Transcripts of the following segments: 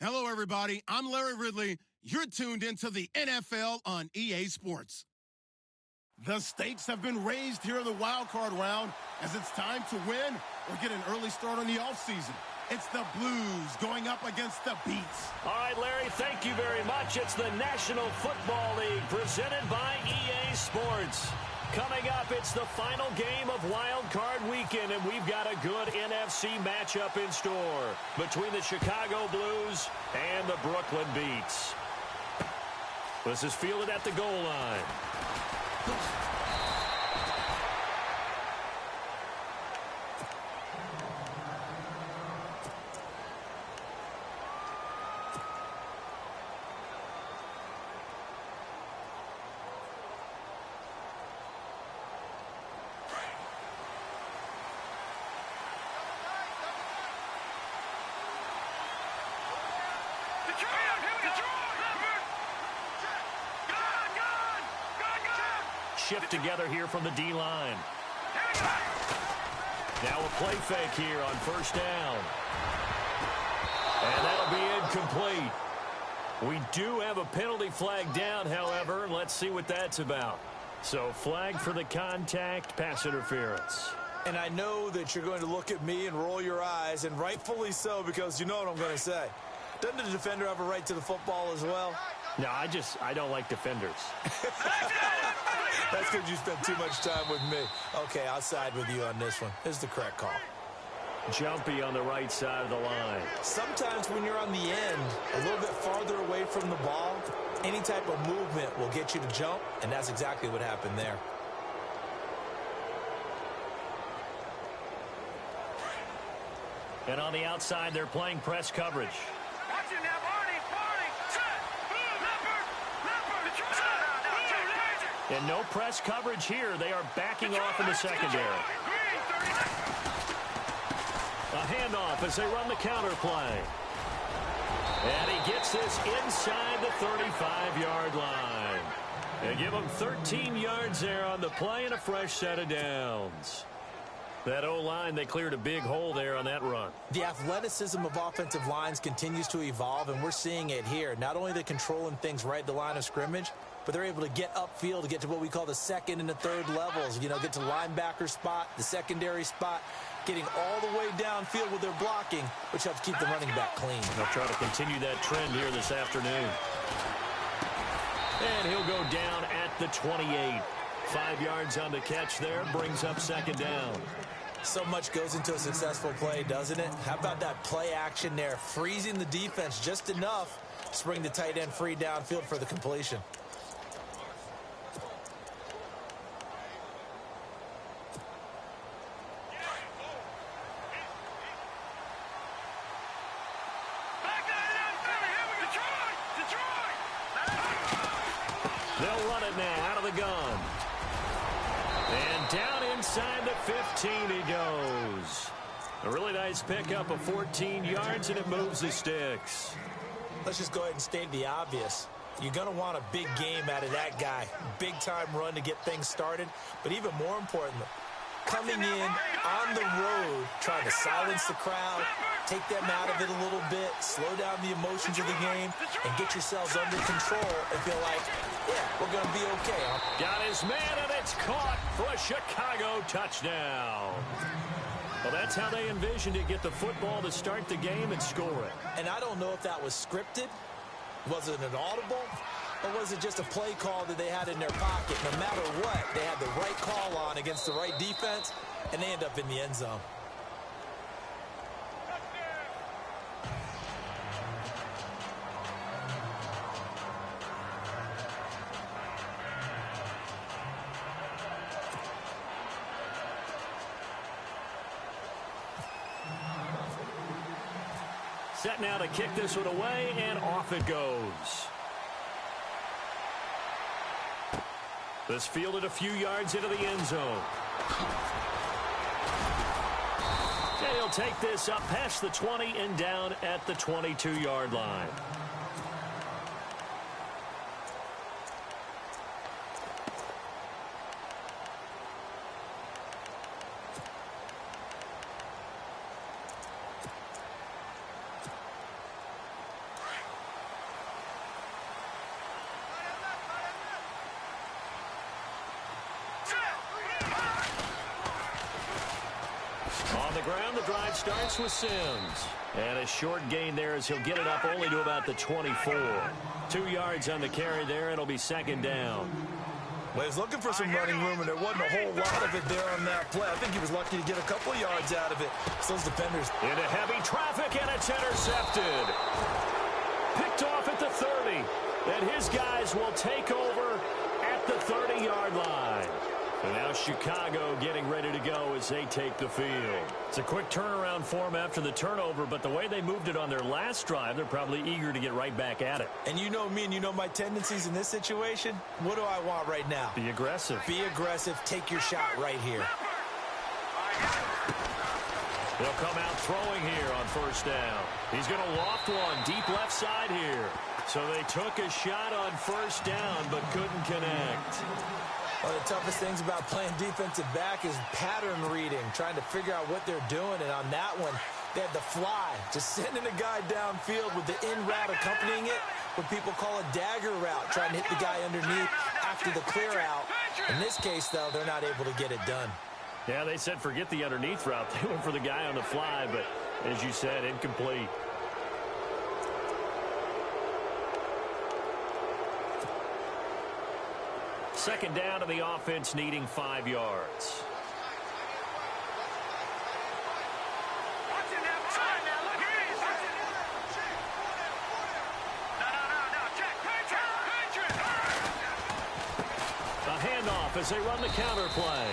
Hello, everybody. I'm Larry Ridley. You're tuned into the NFL on EA Sports. The stakes have been raised here in the Wildcard round as it's time to win or get an early start on the offseason. It's the Blues going up against the Beats. All right, Larry, thank you very much. It's the National Football League presented by EA Sports. Coming up, it's the final game of Wild Card Weekend, and we've got a good NFC matchup in store between the Chicago Blues and the Brooklyn Beats. This is fielded at the goal line. Shift together here from the D-line. Now a play fake here on first down. And that'll be incomplete. We do have a penalty flag down, however. Let's see what that's about. So flag for the contact, pass interference. And I know that you're going to look at me and roll your eyes, and rightfully so, because you know what I'm going to say. Doesn't the defender have a right to the football as well? No, I don't like defenders. That's because you spent too much time with me. Okay, I'll side with you on this one. This is the correct call. Jumpy on the right side of the line. Sometimes when you're on the end, a little bit farther away from the ball, any type of movement will get you to jump, and that's exactly what happened there. And on the outside, they're playing press coverage. Watch it now, Barney. And no press coverage here. They are backing off in the secondary. A handoff as they run the counter play. And he gets this inside the 35-yard line. They give him 13 yards there on the play and a fresh set of downs. That O-line, they cleared a big hole there on that run. The athleticism of offensive lines continues to evolve, and we're seeing it here. Not only are they controlling things right at the line of scrimmage, but they're able to get upfield to get to what we call the second and the third levels. You know, get to linebacker spot, the secondary spot, getting all the way downfield with their blocking, which helps keep the running back clean. They'll try to continue that trend here this afternoon. And he'll go down at the 28. 5 yards on the catch there, brings up second down. So much goes into a successful play, doesn't it? How about that play action there, freezing the defense just enough to bring the tight end free downfield for the completion. They'll run it now out of the gun. And down inside the 15 he goes. A really nice pickup of 14 yards, and it moves the sticks. Let's just go ahead and state the obvious. You're going to want a big game out of that guy. Big-time run to get things started. But even more importantly, coming in on the road, trying to silence the crowd, take them out of it a little bit, slow down the emotions of the game, and get yourselves under control and feel like, yeah, we're going to be okay. Got his man, and it's caught for a Chicago touchdown. Well, that's how they envisioned to get the football to start the game and score it. And I don't know if that was scripted. Was it an audible? Or was it just a play call that they had in their pocket? No matter what, they had the right call on against the right defense, and they end up in the end zone. Set now to kick this one away, and off it goes. This fielded a few yards into the end zone. And he'll take this up past the 20 and down at the 22-yard line. ground. The drive starts with Sims. And a short gain there as he'll get it up only to about the 24. 2 yards on the carry there. It'll be second down. Well, he was looking for some running room, and there wasn't a whole lot of it there on that play. I think he was lucky to get a couple of yards out of it. So those defenders. Into heavy traffic, and it's intercepted. Picked off at the 30. And his guys will take over at the 30-yard line. And now Chicago getting ready to go as they take the field. It's a quick turnaround for them after the turnover, but the way they moved it on their last drive, they're probably eager to get right back at it. And you know me, and you know my tendencies in this situation. What do I want right now? Be aggressive. Be aggressive. Take your shot right here. They'll come out throwing here on first down. He's going to loft one deep left side here. So they took a shot on first down, but couldn't connect. One of the toughest things about playing defensive back is pattern reading, trying to figure out what they're doing. And on that one, they had the fly, just sending a guy downfield with the in route accompanying it, what people call a dagger route, trying to hit the guy underneath after the clear out. In this case, though, they're not able to get it done. Yeah, they said forget the underneath route. They went for the guy on the fly, but as you said, incomplete. Second down to the offense needing 5 yards. A handoff as they run the counter play.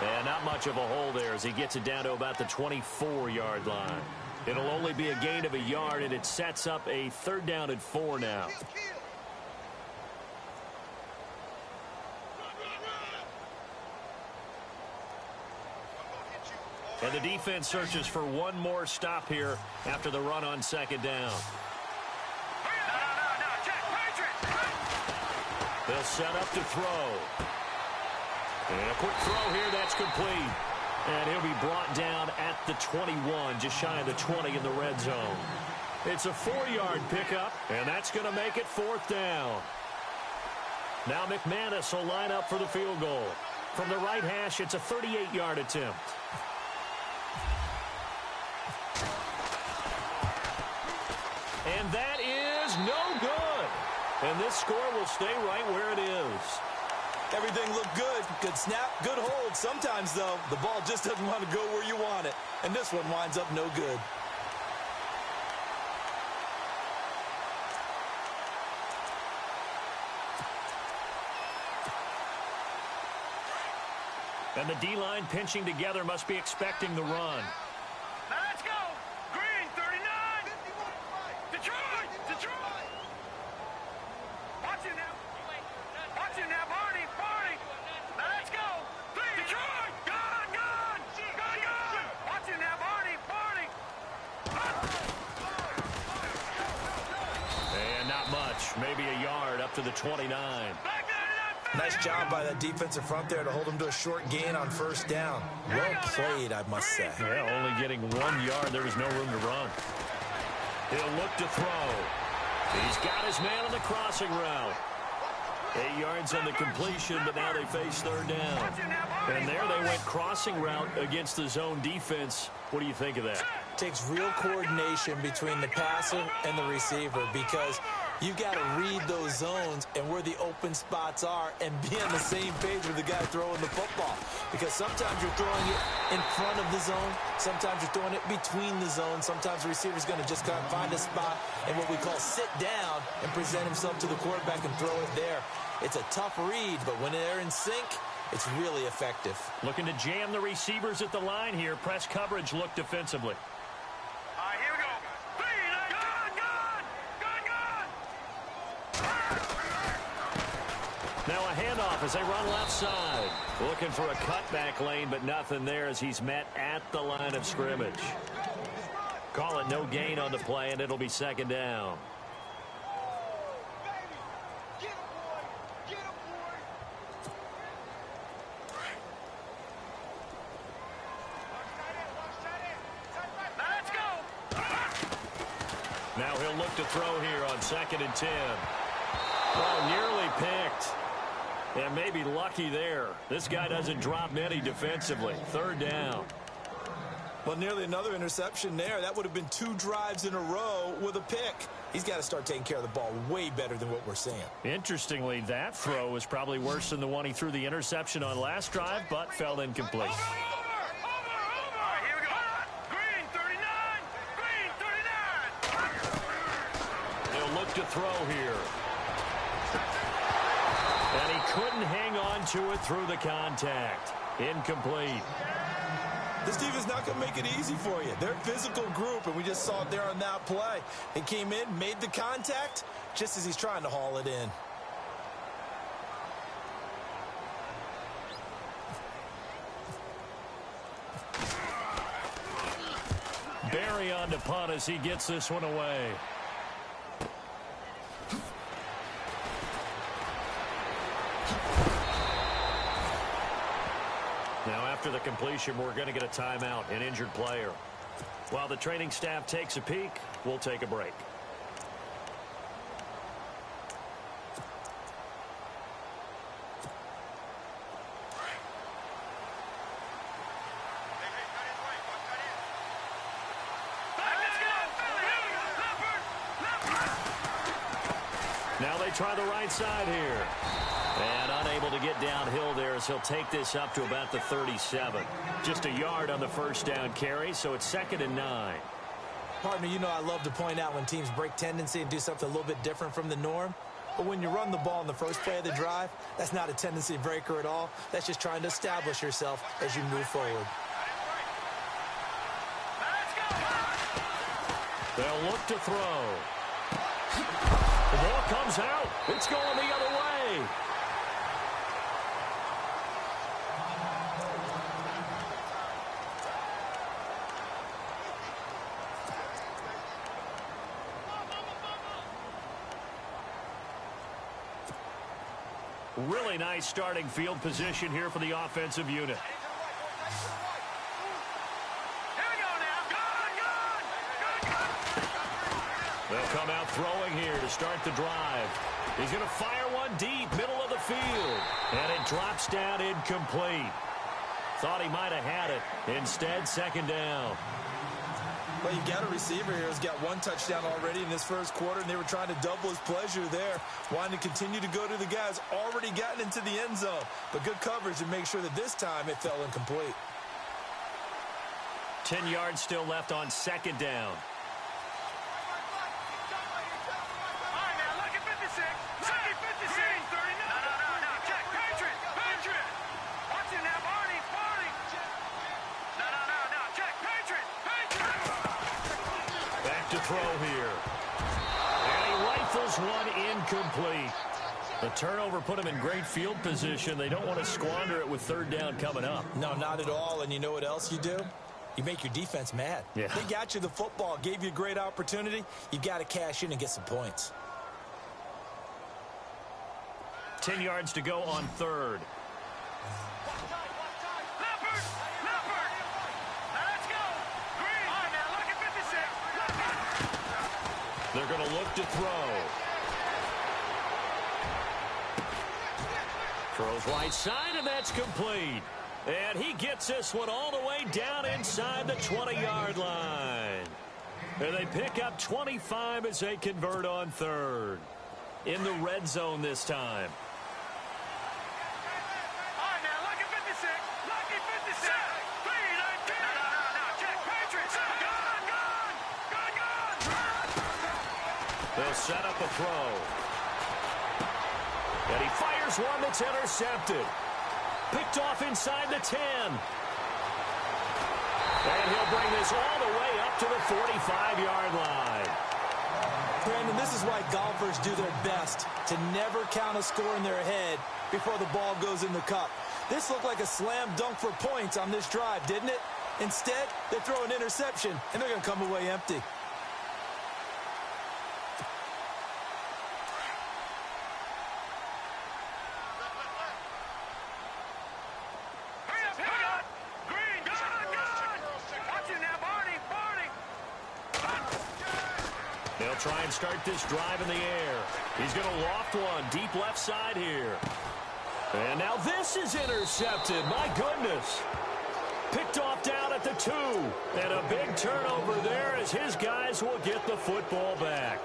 And not much of a hole there as he gets it down to about the 24-yard line. It'll only be a gain of a yard, and it sets up a 3rd down and 4 now. And the defense searches for one more stop here after the run on second down. They'll set up to throw. And a quick throw here, that's complete. And he'll be brought down at the 21, just shy of the 20 in the red zone. It's a 4-yard pickup, and that's going to make it 4th down. Now McManus will line up for the field goal. From the right hash, it's a 38-yard attempt. And that is no good. And this score will stay right where it is. Everything looked good. Good snap, good hold. Sometimes, though, the ball just doesn't want to go where you want it. And this one winds up no good. And the D-line pinching together must be expecting the run. Now let's go. Green, 39. Detroit. Watch it now. Barney. Now let's go. Detroit. Gone. Watch it now, Barney. And not much. Maybe a yard up to the 29. Nice job by that defensive front there to hold him to a short gain on first down. Well played, I must say. Yeah, only getting 1 yard. There was no room to run. He'll look to throw. He's got his man on the crossing route. 8 yards on the completion, but now they face 3rd down. And there they went crossing route against the zone defense. What do you think of that? Takes real coordination between the passer and the receiver because you've got to read those zones and where the open spots are and be on the same page with the guy throwing the football. Because sometimes you're throwing it in front of the zone. Sometimes you're throwing it between the zones. Sometimes the receiver's going to just kind of find a spot and what we call sit down and present himself to the quarterback and throw it there. It's a tough read, but when they're in sync, it's really effective. Looking to jam the receivers at the line here. Press coverage look defensively. All right, here we go. Now a handoff as they run left side. Looking for a cutback lane, but nothing there as he's met at the line of scrimmage. Call it no gain on the play, and it'll be 2nd down. Now he'll look to throw here on 2nd and 10. Oh, nearly picked. And maybe lucky there. This guy doesn't drop many defensively. 3rd down. Well, nearly another interception there. That would have been 2 drives in a row with a pick. He's got to start taking care of the ball way better than what we're seeing. Interestingly, that throw was probably worse than the one he threw the interception on last drive, but fell incomplete. Over. All right, here we go. Green 39. Green 39. He'll look to throw here. And he couldn't hang on to it through the contact. Incomplete. This defense not going to make it easy for you. They're a physical group, and we just saw it there on that play. He came in, made the contact, just as he's trying to haul it in. Barry on to punt as he gets this one away. Now, after the completion, we're going to get a timeout, an injured player. While the training staff takes a peek, we'll take a break. Now they try the right side here. And unable to get downhill there as he'll take this up to about the 37. Just a yard on the first down carry, so it's 2nd and 9. Partner, you know I love to point out when teams break tendency and do something a little bit different from the norm. But when you run the ball in the first play of the drive, that's not a tendency breaker at all. That's just trying to establish yourself as you move forward. They'll look to throw. The ball comes out. It's going the other way. Really nice starting field position here for the offensive unit. They'll come out throwing here to start the drive. He's going to fire one deep, middle of the field. And it drops down incomplete. Thought he might have had it. Instead, 2nd down. Well, you've got a receiver here who's got 1 touchdown already in this first quarter, and they were trying to double his pleasure there, wanting to continue to go to the guys already gotten into the end zone. But good coverage to make sure that this time it fell incomplete. 10 yards still left on 2nd down. To throw here. And he rifles one incomplete. The turnover put him in great field position. They don't want to squander it with 3rd down coming up. No, not at all. And you know what else you do? You make your defense mad. Yeah. They got you the football, gave you a great opportunity. You've got to cash in and get some points. 10 yards to go on 3rd. They're going to look to throw. Throws right side, and that's complete. And he gets this one all the way down inside the 20-yard line. And they pick up 25 as they convert on 3rd. In the red zone this time. They'll set up a throw. And he fires one that's intercepted. Picked off inside the 10. And he'll bring this all the way up to the 45-yard line. Brandon, this is why golfers do their best to never count a score in their head before the ball goes in the cup. This looked like a slam dunk for points on this drive, didn't it? Instead, they throw an interception, and they're going to come away empty. They'll try and start this drive in the air. He's going to loft one deep left side here. And now this is intercepted. My goodness. Picked off down at the 2. And a big turnover there as his guys will get the football back.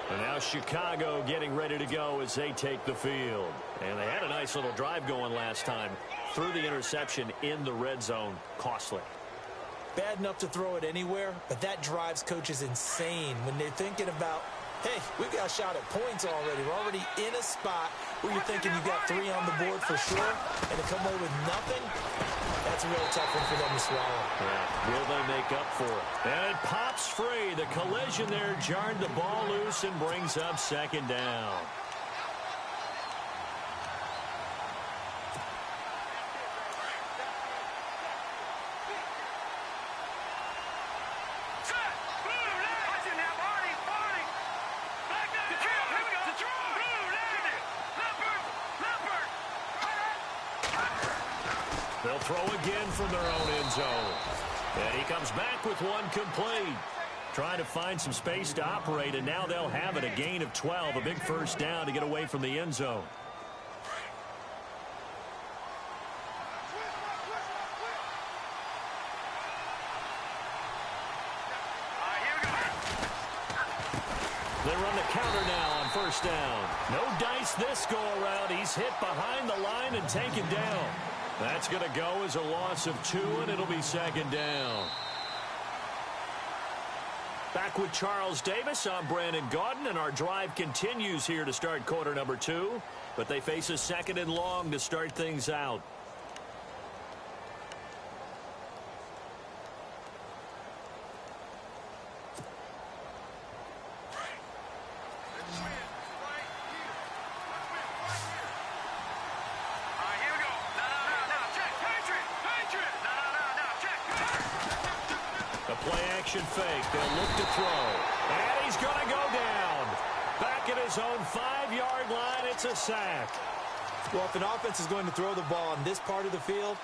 And now Chicago getting ready to go as they take the field. And they had a nice little drive going last time. Threw the interception in the red zone. Costly. Bad enough to throw it anywhere, but that drives coaches insane when they're thinking about, hey, we've got a shot at points already. We're already in a spot where you're thinking you've got 3 on the board for sure, and to come away with nothing, that's a really tough one for them to swallow. Yeah. Will they make up for it? And it pops free. The collision there jarred the ball loose and brings up second down. They'll throw again from their own end zone. And he comes back with one complete. Trying to find some space to operate, and now they'll have it. A gain of 12, a big first down to get away from the end zone. They run the counter now on first down. No dice this go around. He's hit behind the line and taken down. That's going to go as a loss of 2, and it'll be second down. Back with Charles Davis. I'm Brandon Gaudin, and our drive continues here to start quarter number 2. But they face a second and long to start things out. Play-action fake. They'll look to throw. And he's going to go down. Back at his own 5-yard line. It's a sack. Well, if an offense is going to throw the ball on this part of the field,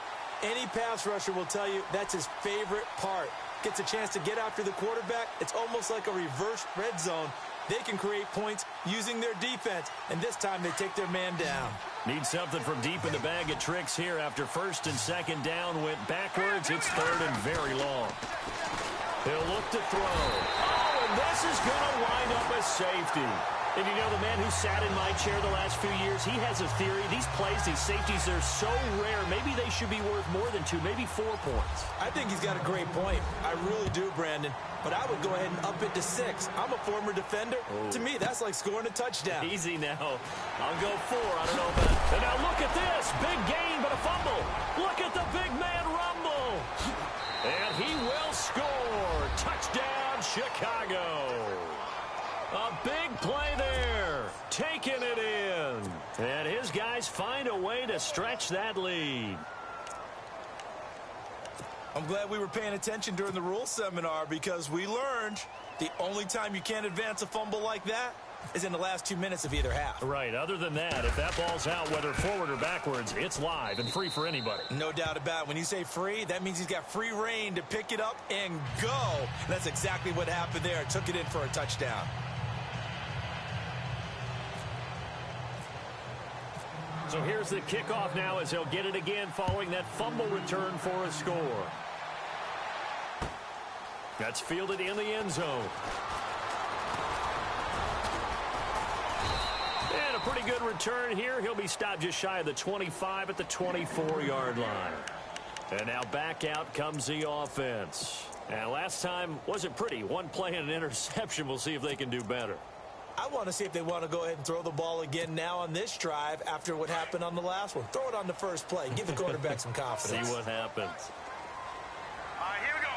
any pass rusher will tell you that's his favorite part. Gets a chance to get after the quarterback. It's almost like a reverse red zone. They can create points using their defense, and this time they take their man down. Need something from deep in the bag of tricks here after first and second down went backwards. It's third and very long. He'll look to throw. Oh, and this is going to wind up a safety. And you know, the man who sat in my chair the last few years, he has a theory. These plays, these safeties, they're so rare. Maybe they should be worth more than 2, maybe 4 points. I think he's got a great point. I really do, Brandon. But I would go ahead and up it to 6. I'm a former defender. Oh. To me, that's like scoring a touchdown. Easy now. I'll go 4. I don't know about it. And now look at this. Big gain, but a fumble. Look at the big man rumble. And he will score. Touchdown, Chicago. A big play there. Taking it in. And his guys find a way to stretch that lead. I'm glad we were paying attention during the rules seminar because we learned the only time you can't advance a fumble like that is in the last 2 minutes of either half. Right. Other than that, if that ball's out, whether forward or backwards, it's live and free for anybody. No doubt about it. When you say free, that means he's got free reign to pick it up and go. And that's exactly what happened there. Took it in for a touchdown. So here's the kickoff now as he'll get it again following that fumble return for a score. That's fielded in the end zone. And a pretty good return here. He'll be stopped just shy of the 25 at the 24-yard line. And now back out comes the offense. And last time wasn't pretty. One play and an interception. We'll see if they can do better. I want to see if they want to go ahead and throw the ball again now on this drive after what happened on the last one. Throw it on the first play. Give the quarterback some confidence. See what happens. All right, here we go.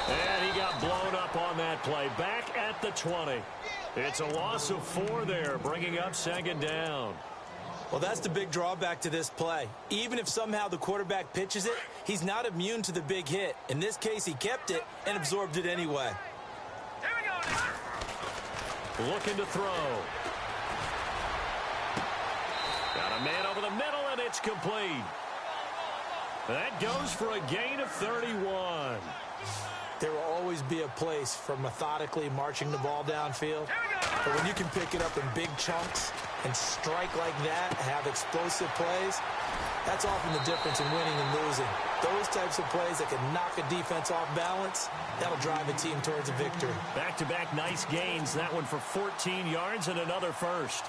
And he got blown up on that play. Back at the 20. It's a loss of 4 there, bringing up second down. Well, that's the big drawback to this play. Even if somehow the quarterback pitches it, he's not immune to the big hit. In this case, he kept it and absorbed it anyway. Here we go. Looking to throw. Got a man over the middle, and it's complete. That goes for a gain of 31. There will always be a place for methodically marching the ball downfield. But when you can pick it up in big chunks and strike like that, have explosive plays, that's often the difference in winning and losing. Those types of plays that can knock a defense off balance, that'll drive a team towards a victory. Back-to-back nice gains. That one for 14 yards and another first.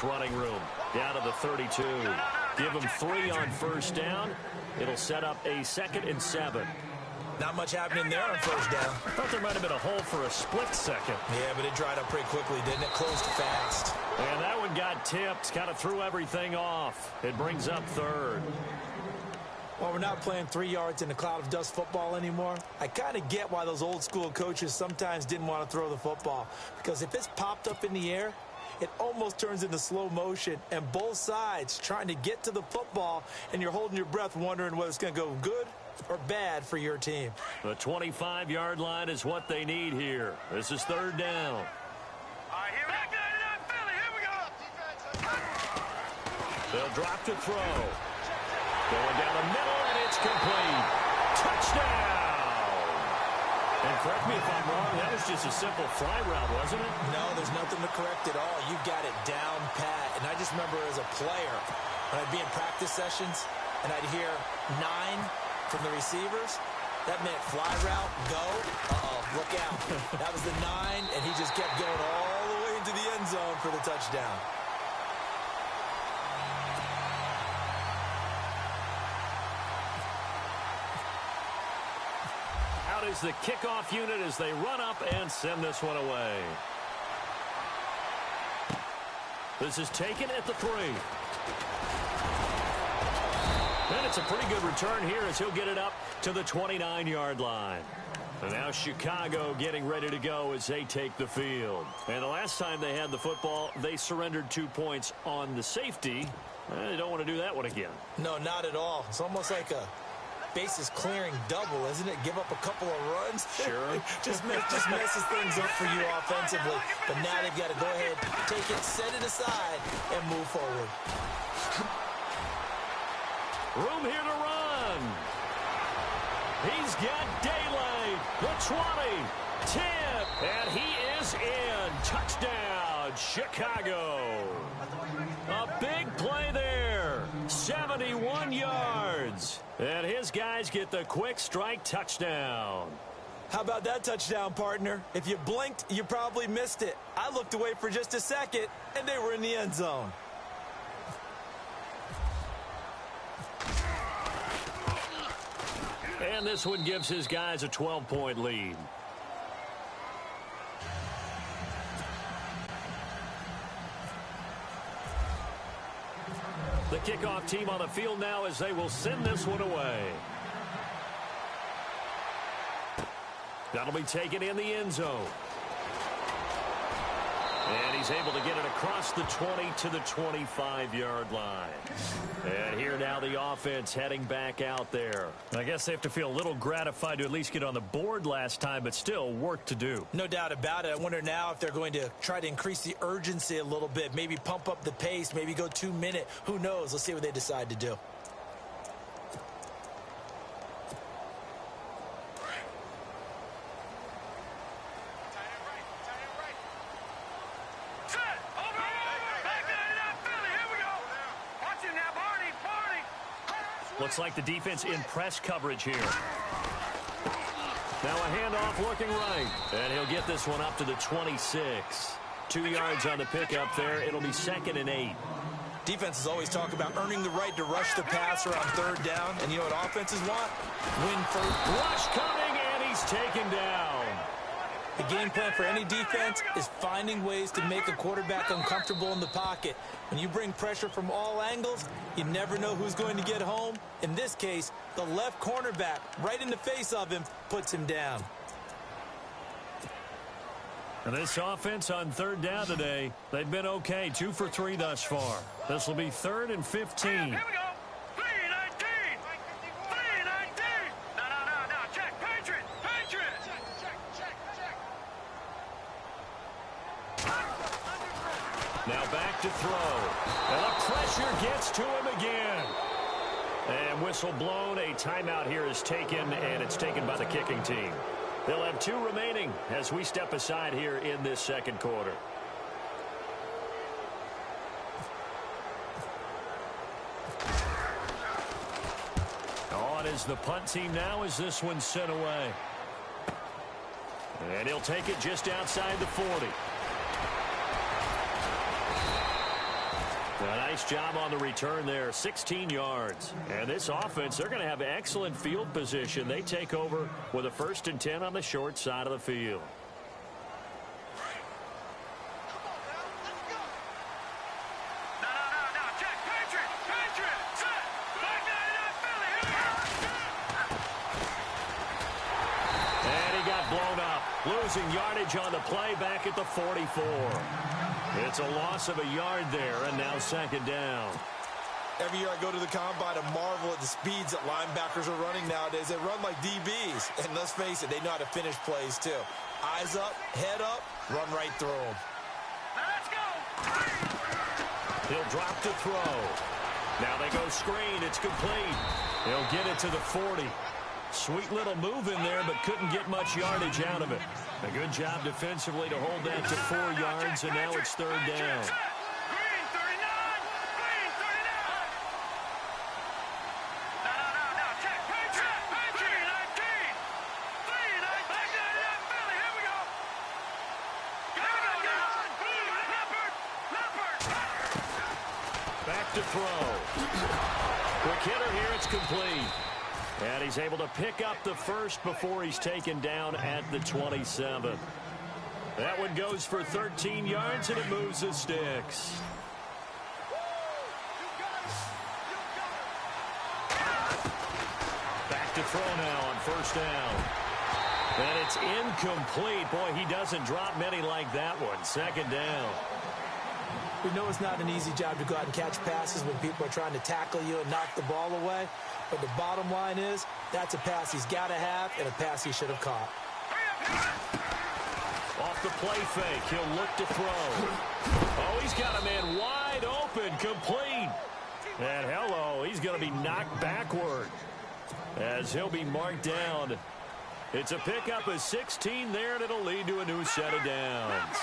Running room down to the 32. Give them 3 on first down. It'll set up a 2nd and 7. Not much happening there on first down. I thought there might have been a hole for a split second. Yeah, but it dried up pretty quickly, didn't it? Closed fast. And that one got tipped. Kind of threw everything off. It brings up 3rd. Well, we're not playing 3 yards in a cloud of dust football anymore. I kind of get why those old school coaches sometimes didn't want to throw the football. Because if it's popped up in the air, it almost turns into slow motion, and both sides trying to get to the football, and you're holding your breath wondering whether it's going to go good or bad for your team. The 25-yard line is what they need here. This is 3rd down. All right, here we go. They'll drop to throw. Going down the middle, and it's complete. Touchdown! And correct me if I'm wrong, that was just a simple fly route, wasn't it? No, there's nothing to correct at all. You got it down pat. And I just remember as a player, when I'd be in practice sessions, and I'd hear 9 from the receivers, that meant fly route, go. Uh-oh, look out. That was the 9, and he just kept going all the way into the end zone for the touchdown. Is the kickoff unit as they run up and send this one away. This is taken at the 3. And it's a pretty good return here as he'll get it up to the 29-yard line. And now Chicago getting ready to go as they take the field. And the last time they had the football, they surrendered 2 points on the safety. They don't want to do that one again. No, not at all. It's almost like a bases clearing double, isn't it? Give up a couple of runs. Sure. just messes things up for you offensively. But now they've got to go ahead, take it, set it aside, and move forward. Room here to run. He's got daylight. The 20, 10, and he is in. Touchdown, Chicago. A big play there. 71 yards. And his guys get the quick strike touchdown. How about that touchdown, partner? If you blinked, you probably missed it. I looked away for just a second, and they were in the end zone. And this one gives his guys a 12-point lead. The kickoff team on the field now as they will send this one away. That'll be taken in the end zone. And he's able to get it across the 20 to the 25-yard line. And here now the offense heading back out there. I guess they have to feel a little gratified to at least get on the board last time, but still work to do. No doubt about it. I wonder now if they're going to try to increase the urgency a little bit, maybe pump up the pace, maybe go 2-minute. Who knows? Let's see what they decide to do. Looks like the defense in press coverage here. Now a handoff looking right. And he'll get this one up to the 26. 2 yards on the pickup there. It'll be 2nd and 8. Defenses always talk about earning the right to rush the passer on 3rd down. And you know what offenses want? Win first. Rush coming, and he's taken down. The game plan for any defense is finding ways to make a quarterback uncomfortable in the pocket. When you bring pressure from all angles, you never know who's going to get home. In this case, the left cornerback, right in the face of him, puts him down. And this offense on third down today, they've been okay. 2 for 3 thus far. This will be 3rd and 15. Here we go. 3-19. 3-19. No. Check. Patriot. Check. Now back to throw. And the pressure gets to him again. And whistle blown. A timeout here is taken, and it's taken by the kicking team. They'll have 2 remaining as we step aside here in this second quarter. On is the punt team now as this one's sent away. And he'll take it just outside the 40. A nice job on the return there, 16 yards. And this offense, they're going to have excellent field position. They take over with a 1st and 10 on the short side of the field. No. Check. Patriot. Set. Back down, Philly. And he got blown up, losing yardage on the play back at the 44. It's a loss of a yard there, and now 2nd down. Every year I go to the combine and marvel at the speeds that linebackers are running nowadays. They run like DBs. And let's face it, they know how to finish plays too. Eyes up, head up, run right through them. Let's go. He'll drop to throw. Now they go screen. It's complete. He'll get it to the 40. Sweet little move in there, but couldn't get much yardage out of it. A good job defensively to hold that to 4 yards, and now it's 3rd down. Green 39. No. Check. Patriot. 3-19. 3-19. Back down, Philly. Here we go. Leopard. Back to throw. Quick hitter here. It's complete. And he's able to pick up the 1st before he's taken down at the 27. That one goes for 13 yards, and it moves the sticks. Back to throw now on 1st down. And it's incomplete. Boy, he doesn't drop many like that one. 2nd down. We know it's not an easy job to go out and catch passes when people are trying to tackle you and knock the ball away. But the bottom line is, that's a pass he's got to have and a pass he should have caught. Off the play fake, he'll look to throw. Oh, he's got a man wide open, complete. And hello, he's going to be knocked backward as he'll be marked down. It's a pickup of 16 there, and it'll lead to a new set of downs.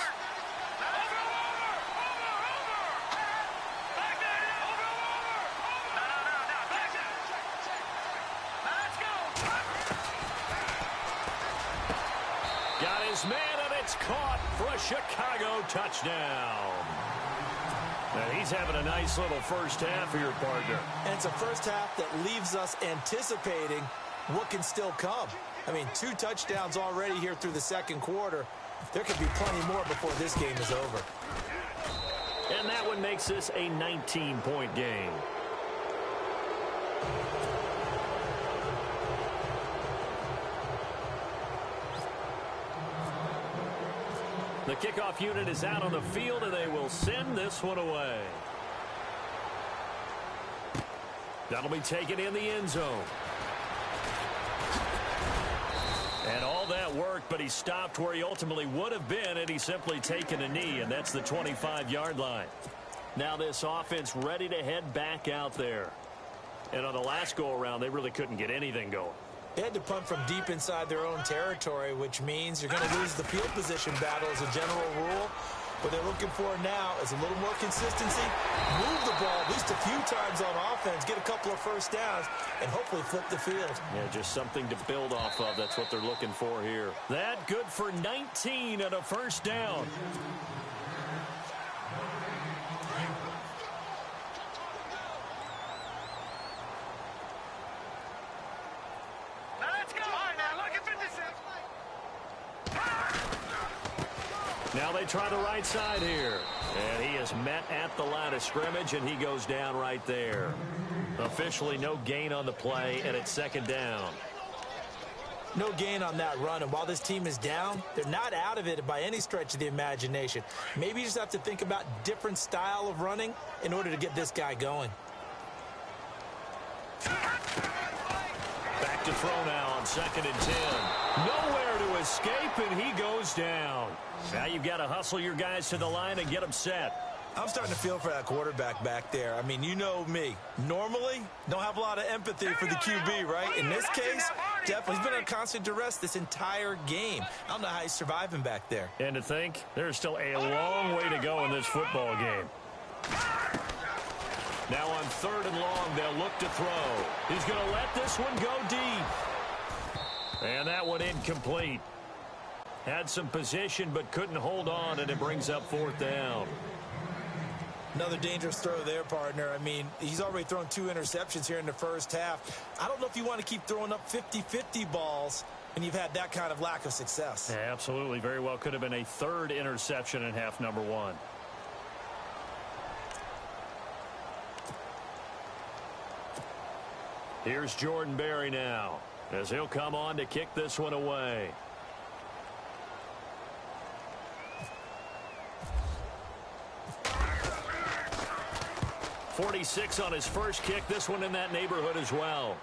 Got his man, and it's caught for a Chicago touchdown. Now he's having a nice little first half here, partner. And it's a first half that leaves us anticipating what can still come. I mean, 2 touchdowns already here through the second quarter. There could be plenty more before this game is over. And that one makes this a 19-point game. The kickoff unit is out on the field, and they will send this one away. That'll be taken in the end zone. And all that worked, but he stopped where he ultimately would have been had he simply taken a knee, and that's the 25-yard line. Now this offense ready to head back out there. And on the last go-around, they really couldn't get anything going. They had to punt from deep inside their own territory, which means you're going to lose the field position battle as a general rule. What they're looking for now is a little more consistency, move the ball at least a few times on offense, get a couple of first downs, and hopefully flip the field. Yeah, just something to build off of. That's what they're looking for here. That good for 19 and a first down. Now they try the right side here. And he is met at the line of scrimmage, and he goes down right there. Officially no gain on the play, and it's 2nd down. No gain on that run, and while this team is down, they're not out of it by any stretch of the imagination. Maybe you just have to think about different style of running in order to get this guy going. Back to throw now on 2nd and 10. Nowhere to escape, and he goes down. Now you've got to hustle your guys to the line and get them set. I'm starting to feel for that quarterback back there. I mean, you know me. Normally, don't have a lot of empathy for the QB, right? In this case, definitely he's been under constant duress this entire game. I don't know how he's surviving back there. And to think, there's still a long way to go in this football game. Now on 3rd and long, they'll look to throw. He's going to let this one go deep. And that one incomplete. Had some position but couldn't hold on, and it brings up 4th down. Another dangerous throw there, partner. I mean, he's already thrown 2 interceptions here in the first half. I don't know if you want to keep throwing up 50-50 balls when you've had that kind of lack of success. Yeah, absolutely. Very well could have been a 3rd interception in half number 1. Here's Jordan Berry now, as he'll come on to kick this one away. .46 on his first kick. This one in that neighborhood as well.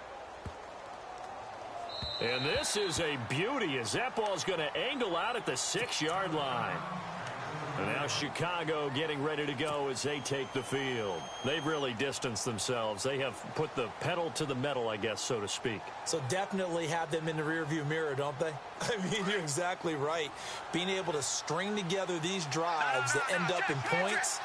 And this is a beauty as that ball's going to angle out at the 6-yard line. And now Chicago getting ready to go as they take the field. They've really distanced themselves. They have put the pedal to the metal, I guess, so to speak. So definitely have them in the rearview mirror, don't they? I mean, you're exactly right. Being able to string together these drives that end up in points,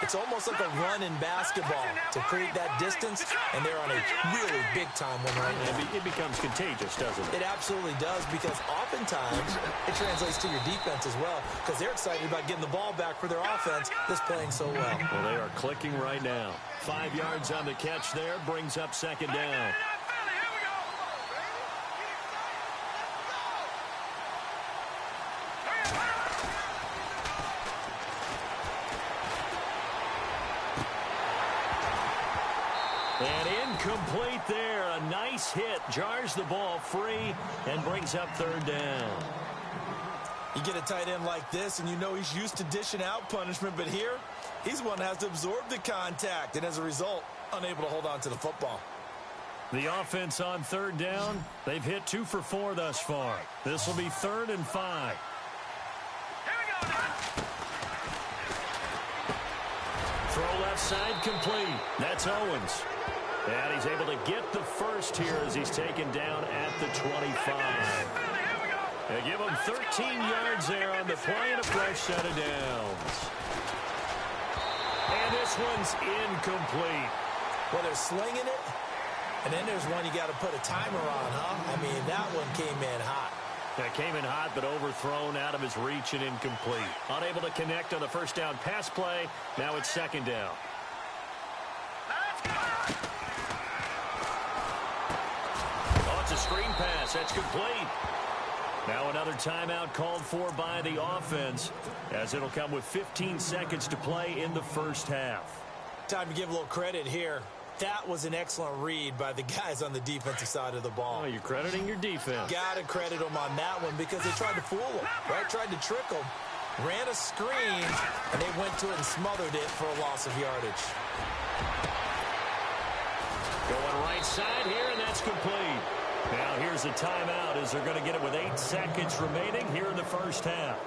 it's almost like a run in basketball to create that distance, and they're on a really big-time one right now. It becomes contagious, doesn't it? It absolutely does, because oftentimes it translates to your defense as well, because they're excited about getting the ball back for their offense that's playing so well. Well, they are clicking right now. 5 yards on the catch there, brings up 2nd down. And incomplete there. A nice hit. Jars the ball free and brings up 3rd down. You get a tight end like this, and you know he's used to dishing out punishment, but here, he's one that has to absorb the contact, and as a result, unable to hold on to the football. The offense on 3rd down, they've hit 2 for 4 thus far. This will be 3rd and 5. Throw left side complete. That's Owens. And he's able to get the first here as he's taken down at the 25. They give him 13 yards there on the play and a fresh set of downs. And this one's incomplete. Well, they're slinging it, and then there's one you got to put a timer on, huh? I mean, that one came in hot. That came in hot, but overthrown out of his reach and incomplete. Unable to connect on the first down pass play. Now it's 2nd down. Oh, it's a screen pass. That's complete. Now another timeout called for by the offense, as it'll come with 15 seconds to play in the first half. Time to give a little credit here. That was an excellent read by the guys on the defensive side of the ball. Oh, you're crediting your defense. Got to credit them on that one because they tried to fool them, right? Tried to trick them. Ran a screen, and they went to it and smothered it for a loss of yardage. Going right side here, and that's complete. Now here's a timeout as they're going to get it with 8 seconds remaining here in the first half.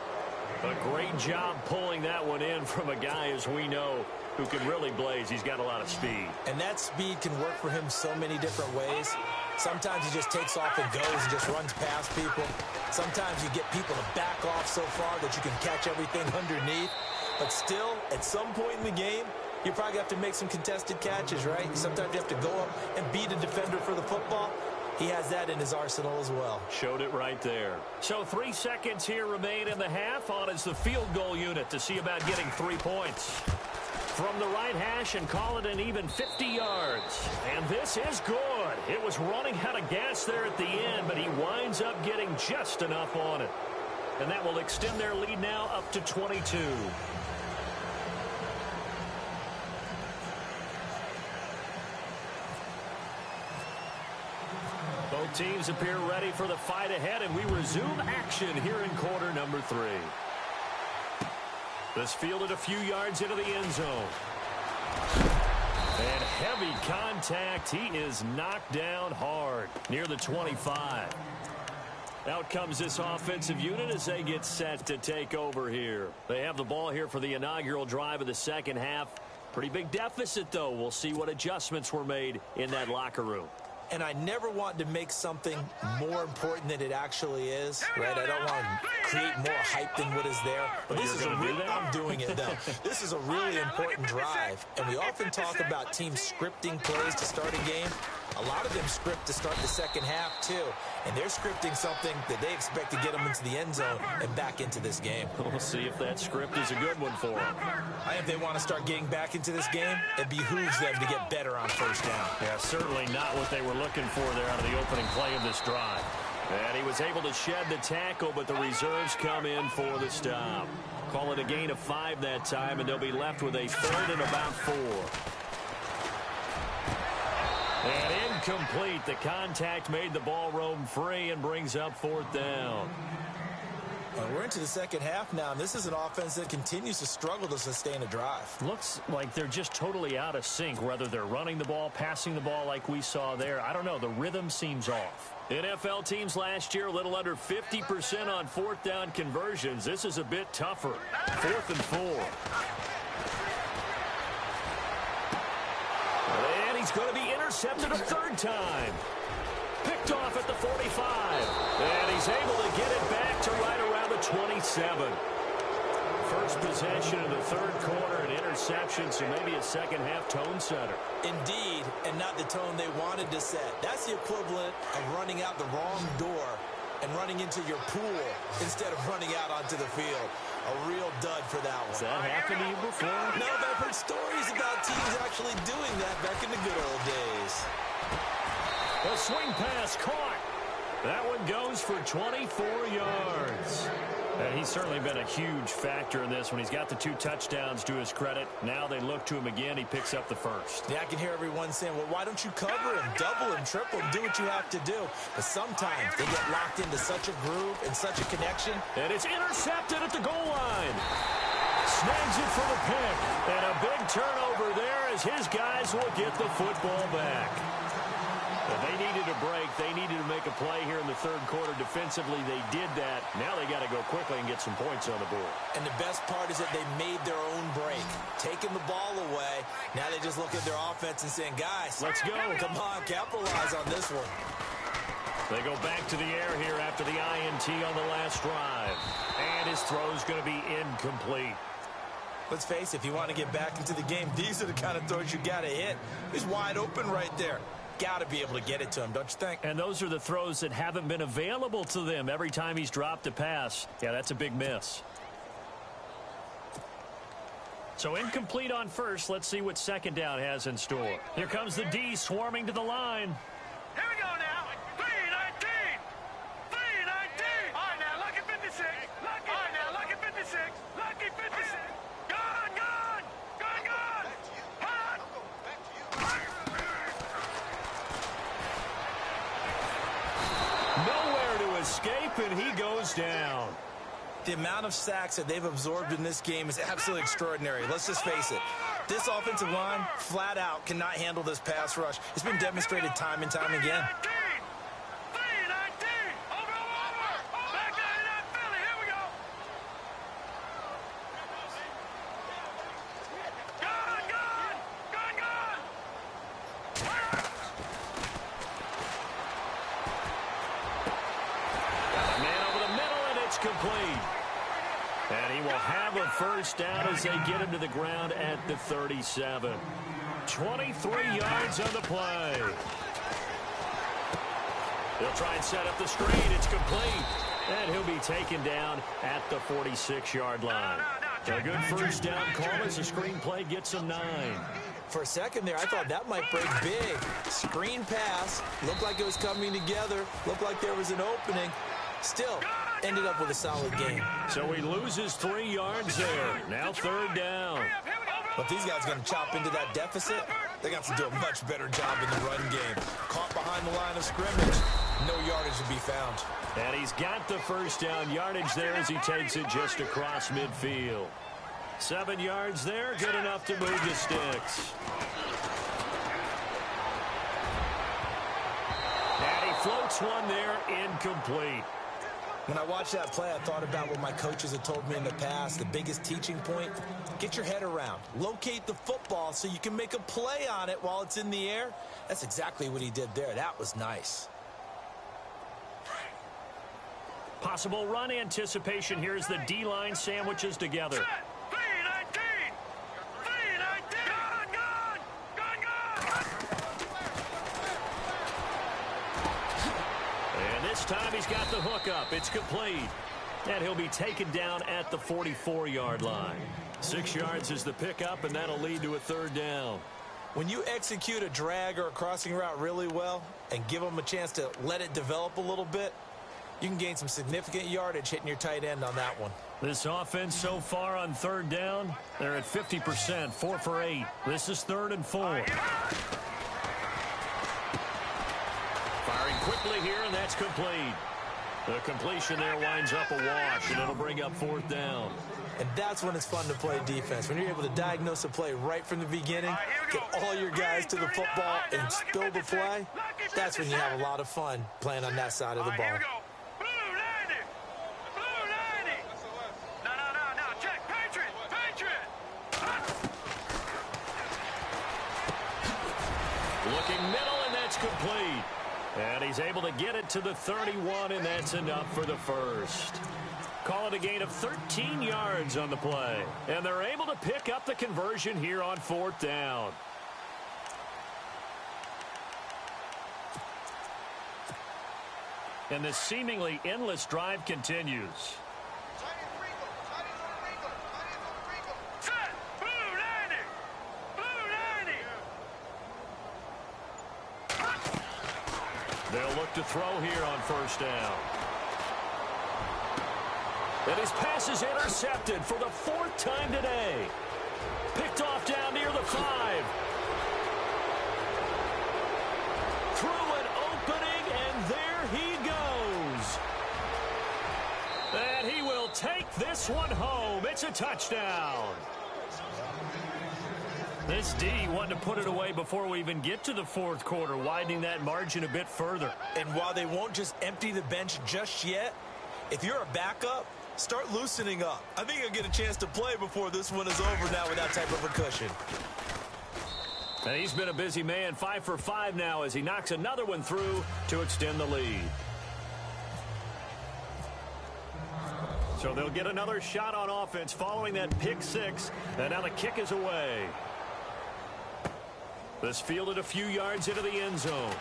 A great job pulling that one in from a guy, as we know, who can really blaze. He's got a lot of speed. And that speed can work for him so many different ways. Sometimes he just takes off and goes and just runs past people. Sometimes you get people to back off so far that you can catch everything underneath. But still, at some point in the game, you probably have to make some contested catches, right? Sometimes you have to go up and beat a defender for the football. He has that in his arsenal as well. Showed it right there. So 3 seconds here remain in the half. On is the field goal unit to see about getting 3 points. From the right hash and call it an even 50 yards. And this is good. It was running out of gas there at the end, but he winds up getting just enough on it. And that will extend their lead now up to 22. teams appear ready for the fight ahead, and we resume action here in quarter number 3. This fielded a few yards into the end zone. And heavy contact. He is knocked down hard near the 25. Out comes this offensive unit as they get set to take over here. They have the ball here for the inaugural drive of the second half. Pretty big deficit, though. We'll see what adjustments were made in that locker room. And I never want to make something more important than it actually is, right? I don't want to create more hype than what is there. But this is I'm doing it, though. This is a really important drive. And we often talk about teams scripting plays to start a game. A lot of them script to start the second half, too. And they're scripting something that they expect to get them into the end zone and back into this game. We'll see if that script is a good one for them. I think they want to start getting back into this game. It behooves them to get better on first down. Yeah, certainly not what they were looking for there out of the opening play of this drive. And he was able to shed the tackle, but the reserves come in for the stop. Call it a gain of 5 that time, and they'll be left with a 3rd and about 4. And incomplete. The contact made the ball roam free and brings up 4th down. We're into the second half now, and this is an offense that continues to struggle to sustain a drive. Looks like they're just totally out of sync, whether they're running the ball, passing the ball like we saw there. I don't know. The rhythm seems off. NFL teams last year a little under 50% on 4th down conversions. This is a bit tougher. 4th and 4. And he's going to be intercepted a 3rd time. Picked off at the 45. And he's able to get it back to right around the 27. First possession of the 3rd quarter, an interception, so maybe a second half tone setter. Indeed, and not the tone they wanted to set. That's the equivalent of running out the wrong door and running into your pool instead of running out onto the field. A real dud for that one. Has that happened to you before? No, but I've heard stories about teams actually doing that back in the good old days. A swing pass caught. That one goes for 24 yards. And he's certainly been a huge factor in this when he's got the 2 touchdowns to his credit. Now they look to him again. He picks up the 1st. Yeah, I can hear everyone saying, well, why don't you cover him, double him, triple him, do what you have to do. But sometimes they get locked into such a groove and such a connection. And it's intercepted at the goal line. Snags it for the pick. And a big turnover there as his guys will get the football back. But they needed a break. They needed to make a play here in the 3rd quarter. Defensively, they did that. Now they got to go quickly and get some points on the board. And the best part is that they made their own break. Taking the ball away. Now they just look at their offense and saying, guys, let's go. Come on, capitalize on this one. They go back to the air here after the INT on the last drive. And his throw is going to be incomplete. Let's face it, if you want to get back into the game, these are the kind of throws you got to hit. He's wide open right there. Got to be able to get it to him, don't you think? And those are the throws that haven't been available to them every time he's dropped a pass. Yeah, that's a big miss. So incomplete on 1st. Let's see what 2nd down has in store. Here comes the D swarming to the line. Here we go now. 3-19. 3-19. All right, now, lucky 56. Lucky. All right, now, lucky 56. Lucky 56. Gone, gone. Gone, gone. Hot. Nowhere to escape, and he goes down. The amount of sacks that they've absorbed in this game is absolutely extraordinary. Let's just face it. This offensive line, flat out, cannot handle this pass rush. It's been demonstrated time and time again. 3-19. Over. Back down in that Philly. Here we go. Gone, gone. Gone, gone. Got a man over the middle, and it's complete. And he will have a 1st down as they get him to the ground at the 37. 23 yards on the play. He'll try and set up the screen. It's complete. And he'll be taken down at the 46-yard line. A good 1st down call as the screen play gets him 9. For a second there, I thought that might break big. Screen pass. Looked like it was coming together. Looked like there was an opening. Still, ended up with a solid game. So he loses 3 yards there. Now 3rd down. But if these guys are going to chop into that deficit, they're going to have to do a much better job in the run game. Caught behind the line of scrimmage. No yardage to be found. And he's got the first down yardage there as he takes it just across midfield. 7 yards there, good enough to move the sticks. And he floats one there, incomplete. When I watched that play, I thought about what my coaches have told me in the past. The biggest teaching point, get your head around. Locate the football so you can make a play on it while it's in the air. That's exactly what he did there. That was nice. Possible run anticipation here as the D-line sandwiches together. And this time he's got the hook up. It's complete. And he'll be taken down at the 44-yard line. 6 yards is the pickup, and that'll lead to a third down. When you execute a drag or a crossing route really well and give them a chance to let it develop a little bit, you can gain some significant yardage hitting your tight end on that one. This offense so far on third down, they're at 50%, 4 for 8. This is 3rd and 4. Firing quickly here, and that's complete. The completion there winds up a wash, and it'll bring up 4th down. And that's when it's fun to play defense. When you're able to diagnose a play right from the beginning, get all your guys to the football, and spill the play, that's when you have a lot of fun playing on that side of the ball. Looking middle, and that's complete. And he's able to get it to the 31, and that's enough for the first. Call it a gain of 13 yards on the play. And they're able to pick up the conversion here on 4th down. And this seemingly endless drive continues. They'll look to throw here on 1st down. And his pass is intercepted for the 4th time today. Picked off down near the 5. Through an opening, and there he goes. And he will take this one home. It's a touchdown. This D wanted to put it away before we even get to the 4th quarter, widening that margin a bit further. And while they won't just empty the bench just yet, if you're a backup, start loosening up. I think you'll get a chance to play before this one is over now with that type of a cushion. And he's been a busy man, 5 for 5 now as he knocks another one through to extend the lead. So they'll get another shot on offense following that pick 6, and now the kick is away. This fielded a few yards into the end zone.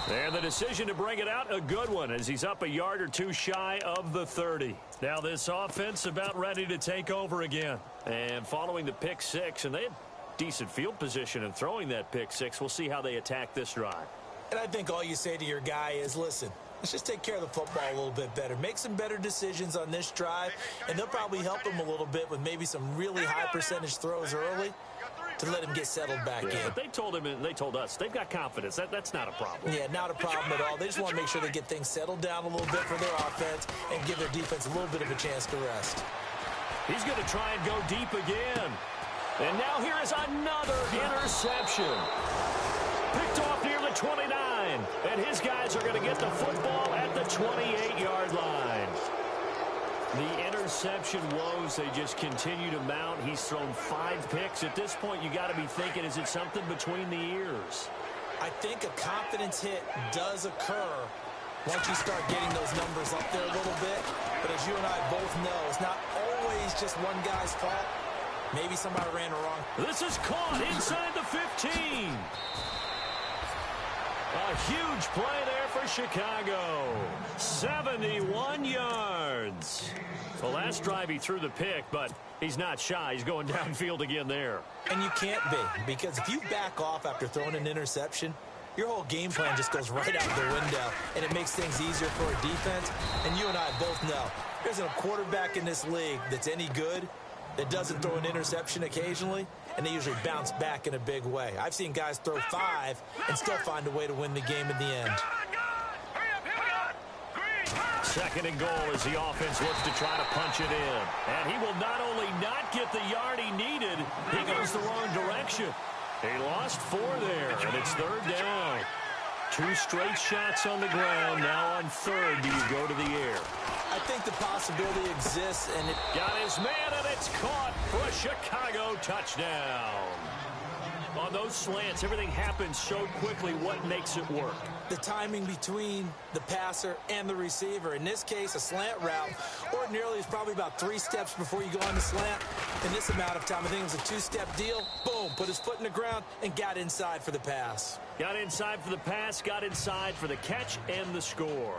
And the decision to bring it out, a good one, as he's up a yard or two shy of the 30. Now this offense about ready to take over again. And following the pick 6, and they had decent field position in throwing that pick 6. We'll see how they attack this drive. And I think all you say to your guy is, listen, let's just take care of the football a little bit better. Make some better decisions on this drive, and they'll probably help him a little bit with maybe some really high percentage throws early to let him get settled back in. But they told him, and they told us, they've got confidence. That's not a problem. Yeah, not a problem at all. They just want to make sure they get things settled down a little bit for their offense and give their defense a little bit of a chance to rest. He's going to try and go deep again. And now here is another interception. Picked off near the 29. And his guys are going to get the football at the 28-yard line. The interception woes, they just continue to mount. He's thrown 5 picks. At this point, you got to be thinking, is it something between the ears? I think a confidence hit does occur once you start getting those numbers up there a little bit. But as you and I both know, it's not always just one guy's fault. Maybe somebody ran wrong. This is caught inside the 15. A huge play there for Chicago. 71 yards. The last drive he threw the pick, but he's not shy. He's going downfield again there. And you can't be, because if you back off after throwing an interception, your whole game plan just goes right out the window, and it makes things easier for a defense. And you and I both know, there's a quarterback in this league that's any good, that doesn't throw an interception occasionally, and they usually bounce back in a big way. I've seen guys throw 5 and still find a way to win the game in the end. Second and goal as the offense looks to try to punch it in. And he will not only not get the yard he needed, he goes the wrong direction. He lost 4 there, and it's third down. 2 straight shots on the ground. Now on third, do you go to the air? I think the possibility exists, and it got his man, and it's caught for a Chicago touchdown. On those slants, everything happens so quickly. What makes it work? The timing between the passer and the receiver. In this case, a slant route ordinarily is probably about 3 steps before you go on the slant. In this amount of time, I think it was a 2-step deal. Boom, put his foot in the ground and got inside for the pass. Got inside for the pass, got inside for the catch and the score.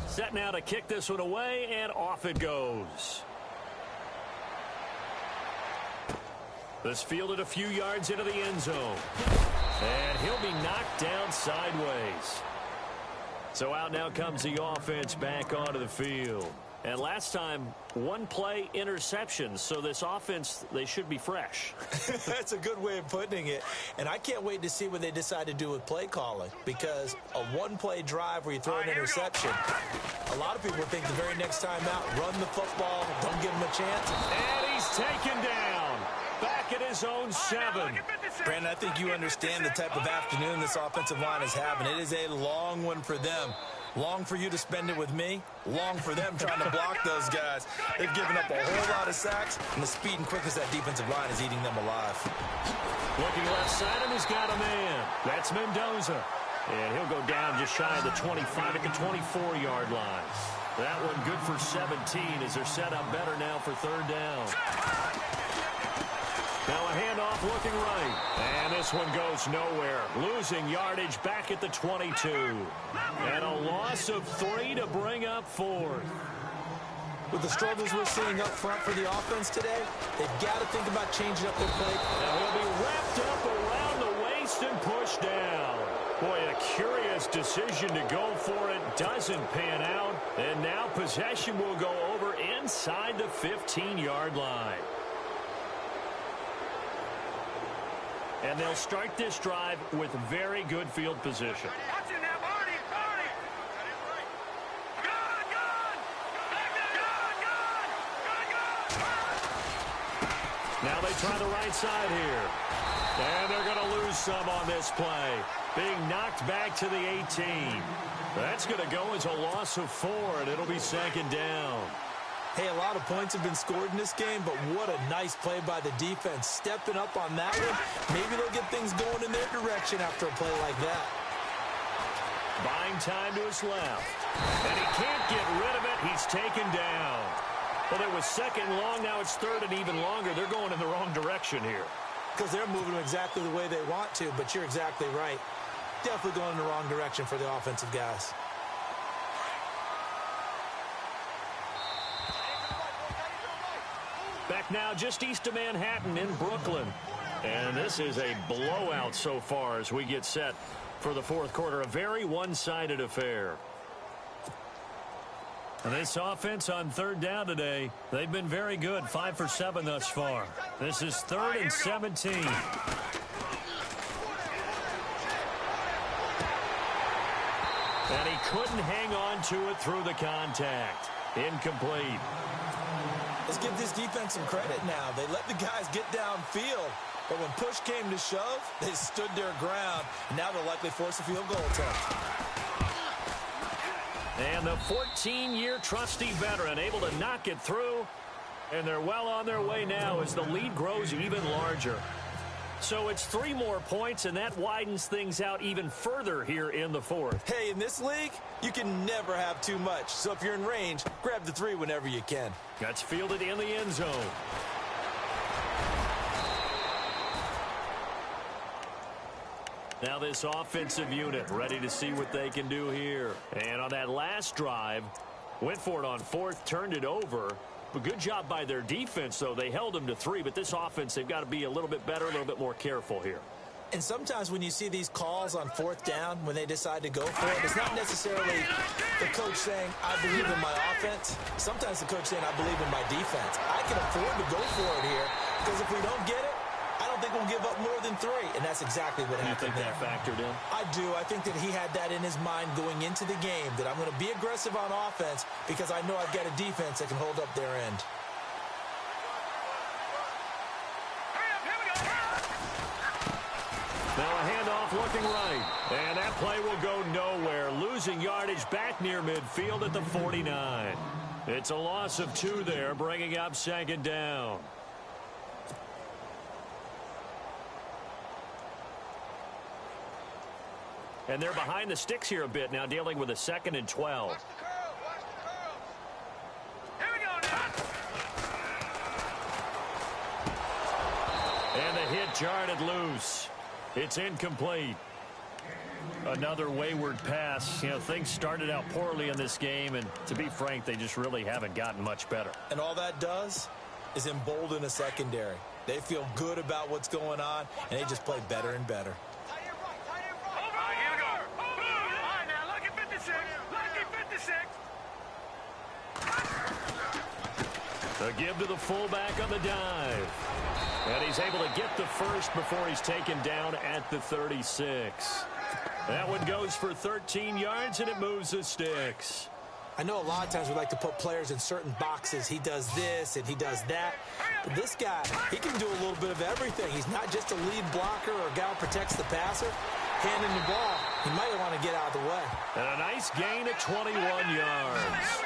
Set now to kick this one away, and off it goes. This fielded a few yards into the end zone. And he'll be knocked down sideways. So out now comes the offense back onto the field. And last time, 1 play interception. So this offense, they should be fresh. That's a good way of putting it. And I can't wait to see what they decide to do with play calling. Because a 1-play drive where you throw an interception, a lot of people think the very next time out, run the football, don't give him a chance. And he's taken down. Back at his own 7. Brandon, I think you understand the type of afternoon this offensive line is having. It is a long one for them. Long for you to spend it with me. Long for them trying to block those guys. They've given up a whole lot of sacks, and the speed and quickness of that defensive line is eating them alive. Looking left side, and he's got a man. That's Mendoza. And he'll go down just shy of the 25 at the 24-yard line. That one good for 17 as they're set up better now for third down. Now a handoff looking right. And this one goes nowhere. Losing yardage back at the 22. And a loss of 3 to bring up 4th. With the struggles we're seeing up front for the offense today, they've got to think about changing up their play. And he'll be wrapped up around the waist and pushed down. Boy, a curious decision to go for it. Doesn't pan out. And now possession will go over inside the 15-yard line. And they'll start this drive with very good field position. Now they try the right side here. And they're going to lose some on this play. Being knocked back to the 18. That's going to go as a loss of 4, and it'll be second down. Hey, a lot of points have been scored in this game, but what a nice play by the defense. Stepping up on that one, maybe they'll get things going in their direction after a play like that. Buying time to his left. And he can't get rid of it. He's taken down. Well, it was second long. Now it's third and even longer. They're going in the wrong direction here. Because they're moving exactly the way they want to, but you're exactly right. Definitely going in the wrong direction for the offensive guys. Back now just east of Manhattan in Brooklyn. And this is a blowout so far as we get set for the fourth quarter. A very one-sided affair. And this offense on third down today, they've been very good. 5 for 7 thus far. This is 3rd and 17. And he couldn't hang on to it through the contact. Incomplete. Let's give this defense some credit now. They let the guys get downfield. But when push came to shove, they stood their ground. And now they'll likely force a field goal attempt. And the 14-year trusty veteran able to knock it through. And they're well on their way now as the lead grows even larger. So it's 3 more points, and that widens things out even further here in the fourth. Hey, in this league, you can never have too much. So if you're in range, grab the 3 whenever you can. That's fielded in the end zone. Now this offensive unit ready to see what they can do here. And on that last drive, went for it on 4th, turned it over. But good job by their defense, though. They held them to 3, but this offense, they've got to be a little bit better, a little bit more careful here. And sometimes when you see these calls on fourth down, when they decide to go for it, it's not necessarily the coach saying, I believe in my offense. Sometimes the coach saying, I believe in my defense. I can afford to go for it here because if we don't get it, I don't think we'll give up more than 3. And that's exactly what happened there. You think that factored in? I do. I think that he had that in his mind going into the game, that I'm going to be aggressive on offense because I know I've got a defense that can hold up their end. Now a handoff looking right. And that play will go nowhere. Losing yardage back near midfield at the 49. It's a loss of 2 there, bringing up second down. And they're behind the sticks here a bit now, dealing with a 2nd and 12. Watch the curl. Watch the curl. Here we go now. And the hit jarred loose. It's incomplete. Another wayward pass. You know, things started out poorly in this game, and to be frank, they just really haven't gotten much better. And all that does is embolden a secondary. They feel good about what's going on, and they just play better and better. The give to the fullback on the dive. And he's able to get the first before he's taken down at the 36. That one goes for 13 yards, and it moves the sticks. I know a lot of times we like to put players in certain boxes. He does this and he does that. But this guy, he can do a little bit of everything. He's not just a lead blocker or a guy who protects the passer. Handing the ball, he might want to get out of the way. And a nice gain at 21 yards.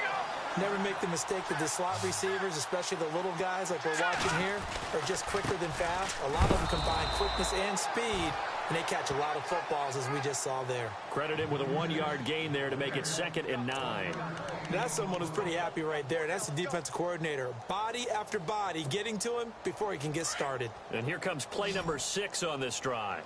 Never make the mistake that the slot receivers, especially the little guys like we're watching here, are just quicker than fast. A lot of them combine quickness and speed, and they catch a lot of footballs, as we just saw there. Credit him with a 1-yard gain there to make it 2nd and 9. That's someone who's pretty happy right there. That's the defensive coordinator. Body after body getting to him before he can get started. And here comes play number 6 on this drive.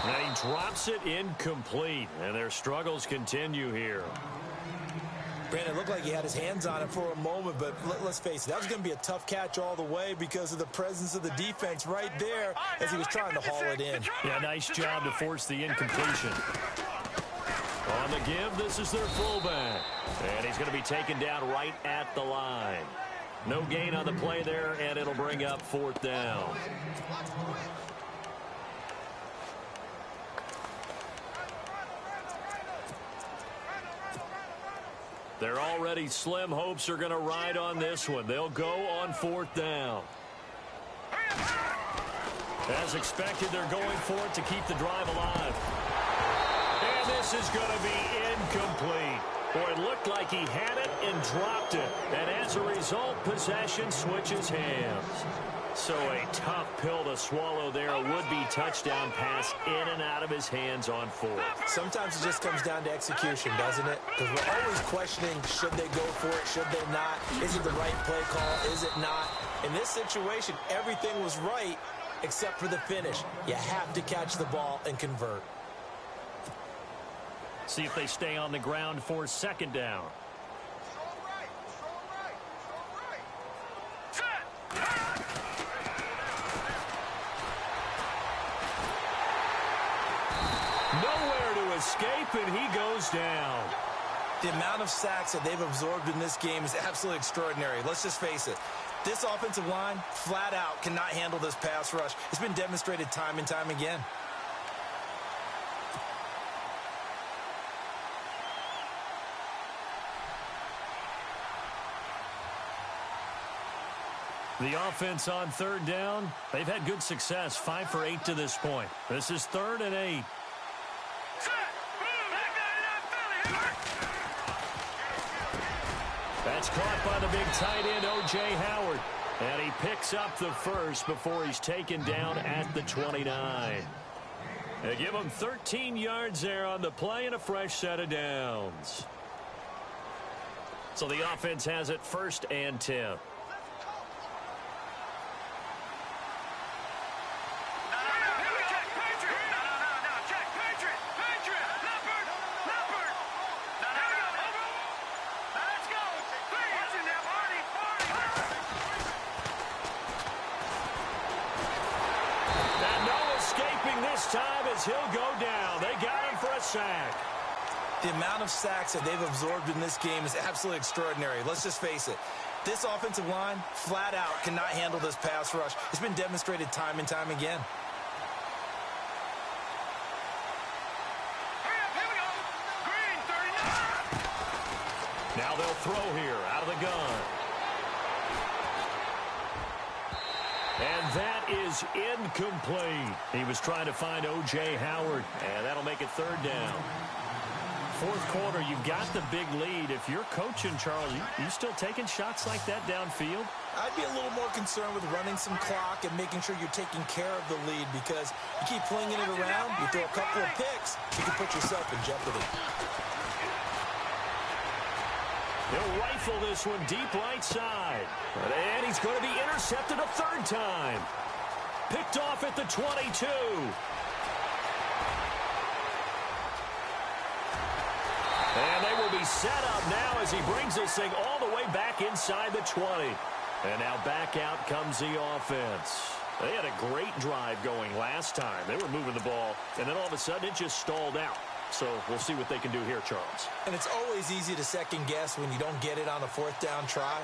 And he drops it incomplete, and their struggles continue here. Brandon, it looked like he had his hands on it for a moment, but let's face it, that was going to be a tough catch all the way because of the presence of the defense right there as he was trying to haul it in. Yeah, nice job to force the incompletion. On the give, this is their fullback. And he's going to be taken down right at the line. No gain on the play there, and it'll bring up 4th down. Their already slim hopes are going to ride on this one. They'll go on 4th down. As expected, they're going for it to keep the drive alive. And this is going to be incomplete. Boy, it looked like he had it and dropped it. And as a result, possession switches hands. So a tough pill to swallow there. A would-be touchdown pass in and out of his hands on 4th. Sometimes it just comes down to execution, doesn't it? Because we're always questioning, should they go for it, should they not? Is it the right play call, is it not? In this situation, everything was right except for the finish. You have to catch the ball and convert. See if they stay on the ground for 2nd down. Nowhere to escape, and he goes down. The amount of sacks that they've absorbed in this game is absolutely extraordinary. Let's just face it. This offensive line, flat out, cannot handle this pass rush. It's been demonstrated time and time again. The offense on 3rd down, they've had good success, 5 for 8 to this point. This is 3rd and 8. That's caught by the big tight end, O.J. Howard. And he picks up the first before he's taken down at the 29. They give him 13 yards there on the play and a fresh set of downs. So the offense has it 1st and 10. Let's go! holding this time as he'll go down. They got him for a sack. The amount of sacks that they've absorbed in this game is absolutely extraordinary. Let's just face it. This offensive line, flat out, cannot handle this pass rush. It's been demonstrated time and time again. Now they'll throw here out of the gun. And that is incomplete. He was trying to find O.J. Howard, and that'll make it third down. Fourth quarter, you've got the big lead. If you're coaching, Charles, you still taking shots like that downfield? I'd be a little more concerned with running some clock and making sure you're taking care of the lead, because you keep flinging it around, you throw a couple of picks, you can put yourself in jeopardy. He'll rifle this one deep right side. And he's going to be intercepted a third time. Picked off at the 22. And they will be set up now as he brings this thing all the way back inside the 20. And now back out comes the offense. They had a great drive going last time. They were moving the ball, and then all of a sudden it just stalled out. So we'll see what they can do here, Charles. And it's always easy to second guess when you don't get it on a fourth down try.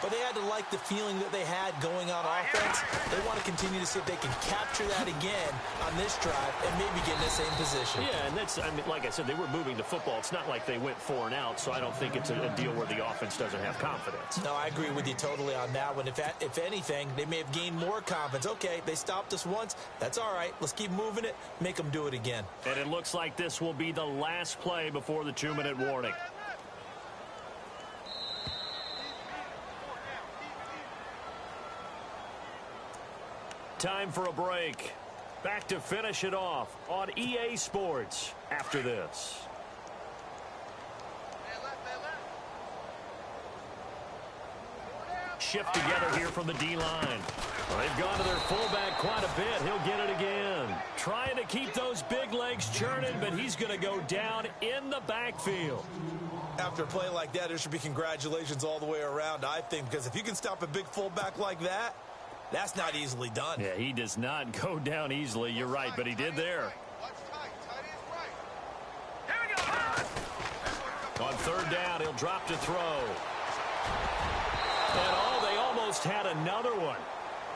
But they had to like the feeling that they had going on offense. They want to continue to see if they can capture that again on this drive and maybe get in the same position. Yeah, and that's, I mean, like I said, they were moving the football. It's not like they went 4 and out, so I don't think it's a deal where the offense doesn't have confidence. No, I agree with you totally on that one. If anything, they may have gained more confidence. Okay, they stopped us once. That's all right. Let's keep moving it. Make them do it again. And it looks like this will be the last play before the 2-minute warning. Time for a break. Back to finish it off on EA Sports after this. Shift together here from the D-line. Well, they've gone to their fullback quite a bit. He'll get it again. Trying to keep those big legs churning, but he's going to go down in the backfield. After a play like that, there should be congratulations all the way around, I think, because if you can stop a big fullback like that, that's not easily done. Yeah, he does not go down easily. You're right, but he did there. On third down, he'll drop to throw. And they almost had another one.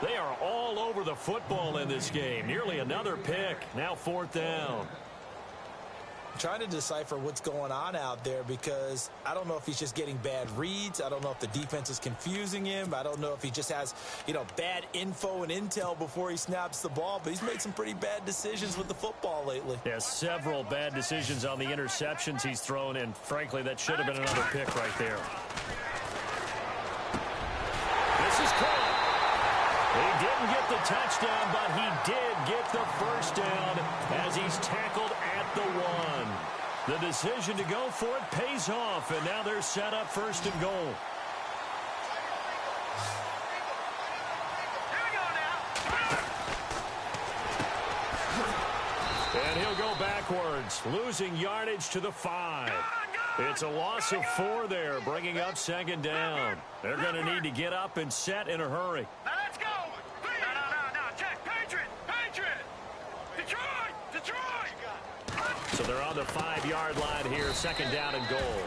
They are all over the football in this game. Nearly another pick. Now fourth down. Trying to decipher what's going on out there, because I don't know if he's just getting bad reads. I don't know if the defense is confusing him. I don't know if he just has, bad info and intel before he snaps the ball. But he's made some pretty bad decisions with the football lately. Yeah, several bad decisions on the interceptions he's thrown, and frankly, that should have been another pick right there. This is caught. He didn't get the touchdown, but he did get the first down as he's tackled at the 1. The decision to go for it pays off, and now they're set up first and goal. And he'll go backwards, losing yardage to the 5. It's a loss of 4 there, bringing up second down. They're going to need to get up and set in a hurry. Let's go! No, check. Patriot! Detroit! So they're on the 5-yard line here, second down and goal.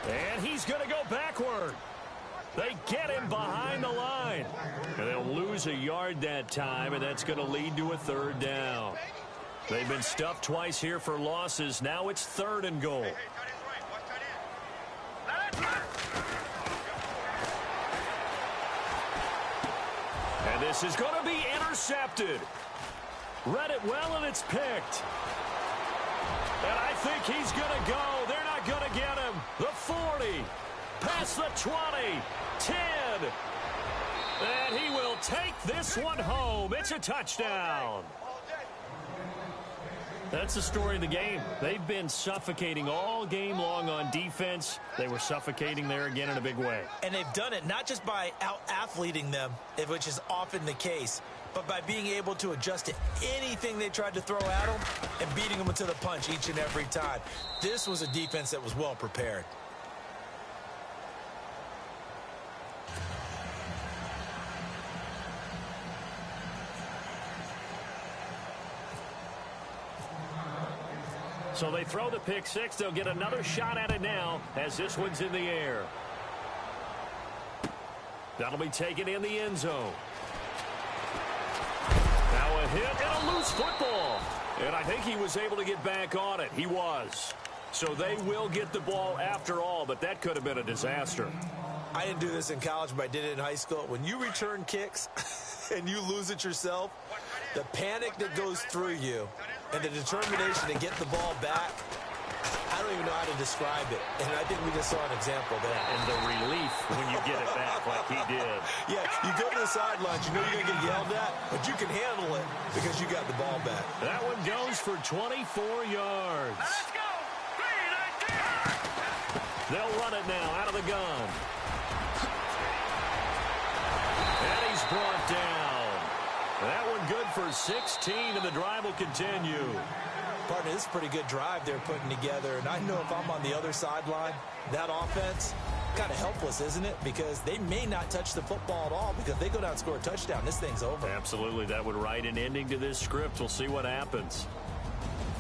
And he's going to go backward. They get him behind the line. And they'll lose a yard that time, and that's going to lead to a third down. They've been stuffed twice here for losses. Now it's third and goal. And this is going to be intercepted. Read it well, and it's picked. And I think he's going to go. They're not going to get him. The 40. Past the 20. 10. And he will take this one home. It's a touchdown. That's the story of the game. They've been suffocating all game long on defense. They were suffocating there again in a big way. And they've done it not just by out-athleting them, which is often the case, but by being able to adjust to anything they tried to throw at them and beating them to the punch each and every time. This was a defense that was well prepared. So they throw the pick six. They'll get another shot at it now as this one's in the air. That'll be taken in the end zone. Now a hit and a loose football. And I think he was able to get back on it. He was. So they will get the ball after all, but that could have been a disaster. I didn't do this in college, but I did it in high school. When you return kicks and you lose it yourself, the panic that goes through you and the determination to get the ball back, I don't even know how to describe it. And I think we just saw an example of that. And the relief when you get it back like he did. Yeah, you go to the sidelines, you know you're going to get yelled at, but you can handle it because you got the ball back. That one goes for 24 yards. Let's go. They'll run it now out of the gun. And he's brought down. That one good for 16, and the drive will continue. Partner, this is a pretty good drive they're putting together, and I know if I'm on the other sideline, that offense, kind of helpless, isn't it? Because they may not touch the football at all, because they go down and score a touchdown. This thing's over. Absolutely. That would write an ending to this script. We'll see what happens.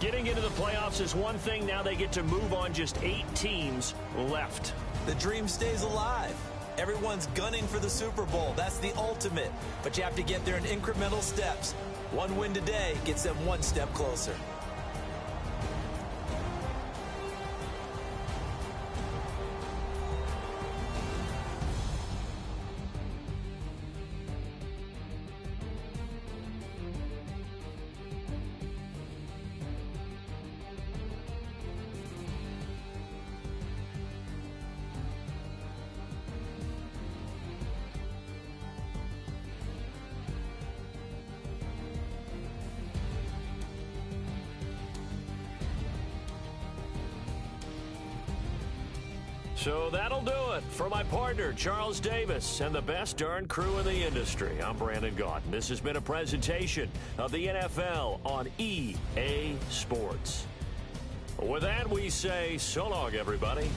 Getting into the playoffs is one thing. Now they get to move on. Just 8 teams left. The dream stays alive. Everyone's gunning for the Super Bowl. That's the ultimate. But you have to get there in incremental steps. One win today gets them one step closer. So that'll do it for my partner, Charles Davis, and the best darn crew in the industry. I'm Brandon Gaudin. This has been a presentation of the NFL on EA Sports. With that, we say so long, everybody.